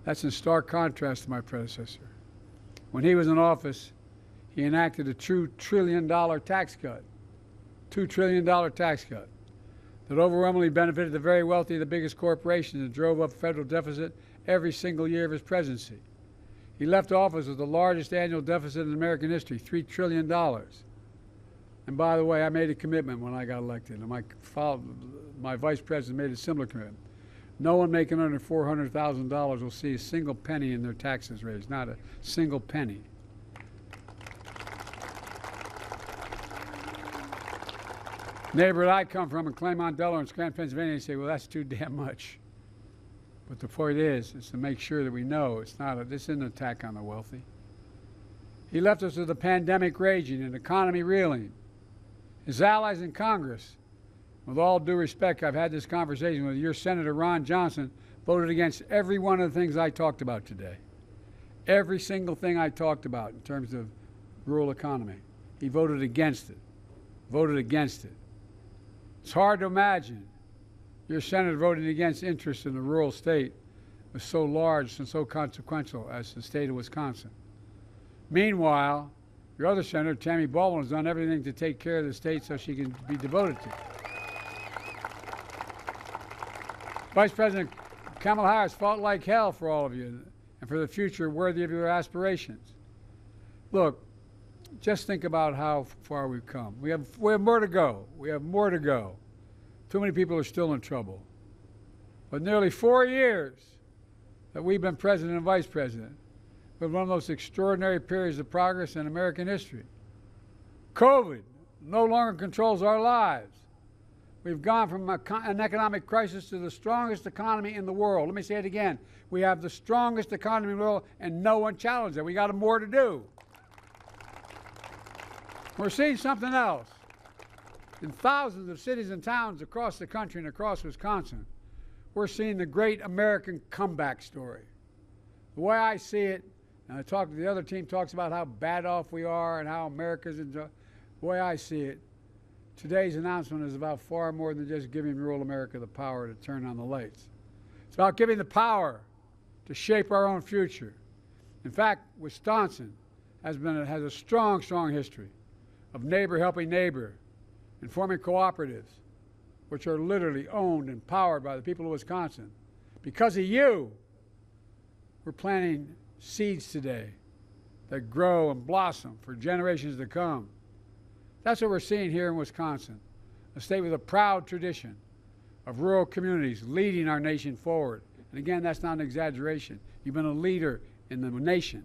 That's in stark contrast to my predecessor. When he was in office, he enacted a true $2 trillion tax cut. $2 trillion tax cut that overwhelmingly benefited the very wealthy of the biggest corporations and drove up federal deficit every single year of his presidency. He left office with the largest annual deficit in American history, $3 trillion. And by the way, I made a commitment when I got elected, and my vice president made a similar commitment. No one making under $400,000 will see a single penny in their taxes raised, not a single penny. Neighborhood I come from in Claymont, Delaware, and Scranton, Pennsylvania, they say, well, that's too damn much. But the point is to make sure that we know this isn't an attack on the wealthy. He left us with a pandemic raging and economy reeling. His allies in Congress, with all due respect, I've had this conversation with your Senator Ron Johnson, voted against every one of the things I talked about today. Every single thing I talked about in terms of rural economy. He voted against it. Voted against it. It's hard to imagine your senator voting against interest in the rural state was so large and so consequential as the state of Wisconsin. Meanwhile, your other senator, Tammy Baldwin, has done everything to take care of the state so she can be devoted to it. Vice President Kamala Harris fought like hell for all of you and for the future worthy of your aspirations. Look, just think about how far we've come. We have more to go. We have more to go. Too many people are still in trouble. But nearly 4 years that we've been president and vice president, with one of the most extraordinary periods of progress in American history. COVID no longer controls our lives. We've gone from an economic crisis to the strongest economy in the world. Let me say it again. We have the strongest economy in the world, and no one challenged it. We got more to do. We're seeing something else. In thousands of cities and towns across the country and across Wisconsin, we're seeing the great American comeback story. The way I see it, and the other team talks about how bad off we are and how America's enjoy. The way I see it, today's announcement is about far more than just giving rural America the power to turn on the lights. It's about giving the power to shape our own future. In fact, Wisconsin has a strong, strong history of neighbor helping neighbor and forming cooperatives, which are literally owned and powered by the people of Wisconsin. Because of you, we're planting seeds today that grow and blossom for generations to come. That's what we're seeing here in Wisconsin, a state with a proud tradition of rural communities leading our nation forward. And again, that's not an exaggeration. You've been a leader in the nation.